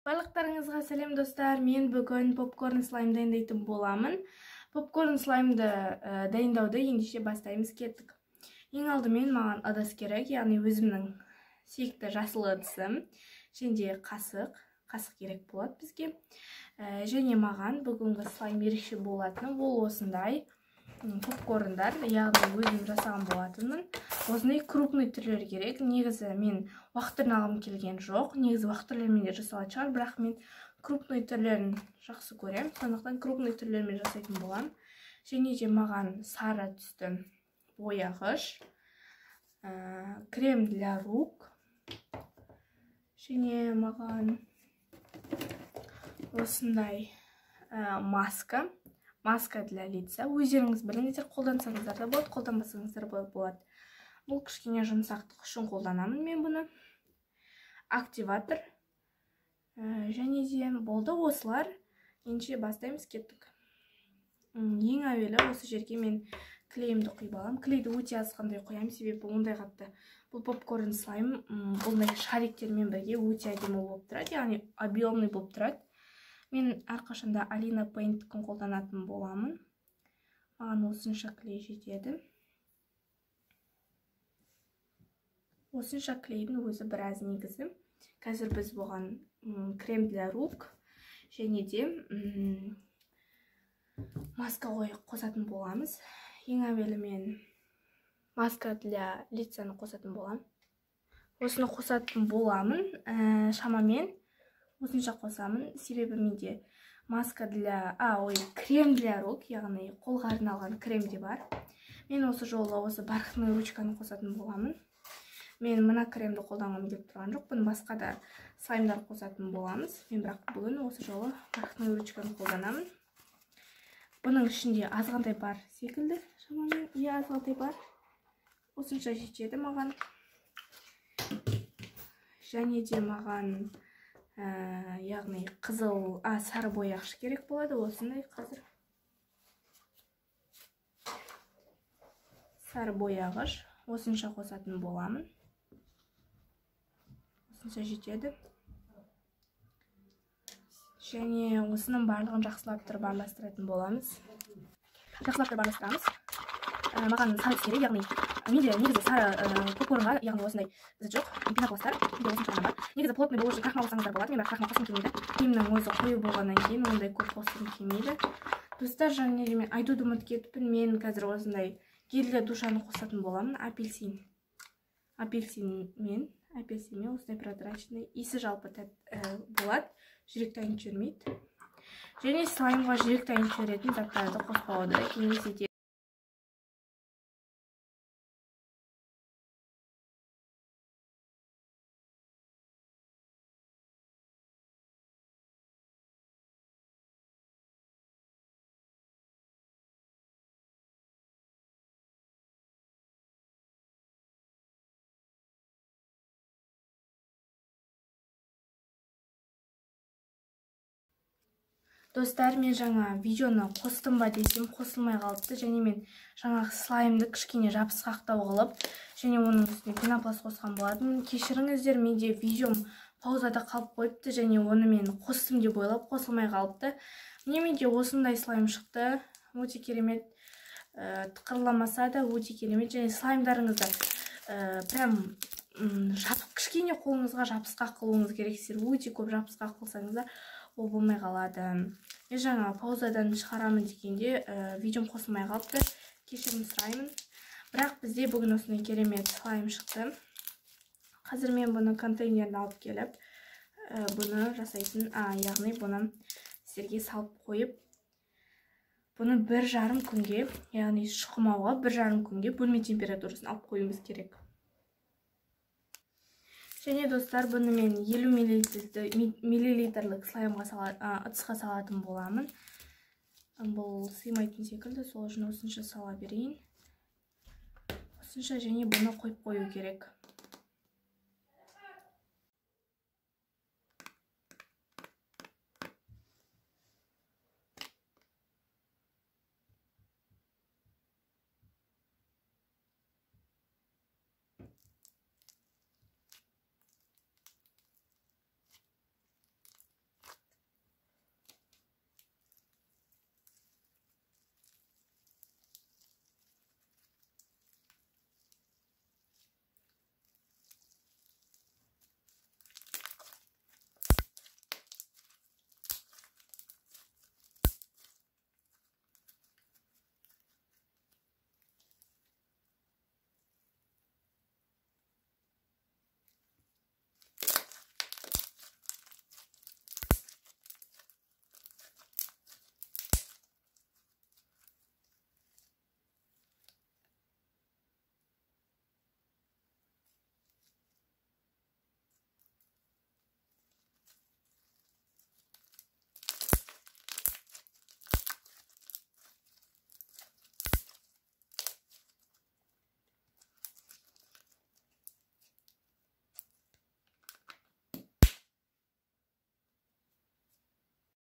Барлықтарыңызға сәлем достар, мен бүгін попкорн слайм дайындайтын боламын. Попкорн слаймды дайындауды ендеше бастаймыз, кеттік. Ең алдымен маған ыдыс керек, яғни өзімнің сүйікті жасыл ыдысым, және қасық керек болады бізге. Және маған бүгінгі слайм ерекше болатыны ол осындай попкорндар, яғни өзім жасаған болатынмын. Осындай крупный түрлер керек. Негізі мен уақытын алғым келген жоқ. Негізі уақыт түрлермен де жасалатын шығар, бірақ мен крупный түрлерін жақсы көремін. Сондықтан крупный түрлермен жасайтын боламын. Және де маған сары түсті бояғыш, крем для рук, және маған осындай маска для лица. Өздеріңіз біліңіздер, қолдансаңыздар да болады, қолданбасаңыздар болады. Бұл кішкене жұмсақтық үшін қолданамын мен бұны. Активатор. Және де болды осылар. Ендеше бастаймыз, кеттік. Ең әуелі осы жерге мен клейімді құйып аламын. Клейді өте аз қандай қоямын, себебі ондай қатты. Бұл попкорн слайм бұндай шариктермен бірге өте әдемі болып тұрады, яғни объемный болып тұрады. Мен әрқашанда Alina Paint-ін қолданатын боламын. Маған осынша клей жетеді. Осынша клейдің өзі біраз негізі. Қазір біз бұған крем для рук және де маска қосатын боламыз. Ең әуелі мен маска для лицаны қосатын боламын. Осыны қосатын боламын. Шамамен осынша қосамын, себебі менде маска для, крем для рук, яғни қолға арналған крем де бар. Мен осы жолы осы бархатный ручканы қосатын боламын. Мен мына кремді қолданғым келіп тұрған жоқ, бұны басқа да слаймдар қосатын боламыз. Мен бірақ бүгін осы жолы бархатный ручканы қолданамын. Бұның ішінде азғантай бар секілді, шамамен, азғантай бар. Осынша жетеді маған. Және де маған яғни қызыл, сары бояғыш керек болады. Осындай қазір сары бояғыш. Осынша қосатын боламын. Осынша жетеді. Және осының барлығын жақсылап тұрып араластыратын боламыз. Жақсылап тұрып араластырамыз. Маған сары керек, яғни менде негізі сары попкорнға, яғни осындай бізді жоқ, пенопласттар, осынша ғана бар. Негізі плотный болу үшін крахмал қосаңыздар болады, мен бірақ крахмал қосқым келмейді. Кремнің өзі қою болғаннан кейін ондай көп қосқым келмейді. Достар, және де мен айтуды ұмытып кетіппін, мен қазір осындай гель душаны қосатын боламын. Апельсинмен осындай прозрачный, иісі жалпы болады, жүрек тайын жүрмейді. Және слаймға жүрек тайын жүретін заттарды қоспауды кеңес етеді. Достар, мен жаңа видеоны қостым ба десем, қосылмай қалыпты. Және мен жаңағы слаймды кішкене жабысқақтау қылып, және оның үстіне пенопласт қосқан болатын. Кешіріңіздер, менде видеом паузада қалып қойыпты, және оны мен қостым деп ойлап қосылмай қалыпты. Менде осындай слайм шықты. Өте керемет, тықырламаса да өте керемет. Және слаймдарыңызды прям кішкене қолыңызға жабысқақ қылуыңыз керек. Өте көп жабысқақ қылсаңыздар, ол болмай қалады. Мен жаңа паузадан шығарамын дегенде видеом қосылмай қалыпты. Кешірім сұраймын. Бірақ бізде бүгін осындай керемет слайм шықты. Қазір мен бұны контейнерін алып келіп, бұны жасайтын, яғни бұны сіздерге салып қойып, бұны 1,5 күнге, яғни шұқымауға 1,5 күнге бөлме температурасын алып қоюымыз керек. Және достар, бұны мен 50 миллилитрлік слаймға ыдысқа салатын боламын. Бұл сыймайтын секілді, сол үшін осынша сала берейін. Осынша, және бұны қойып қою керек.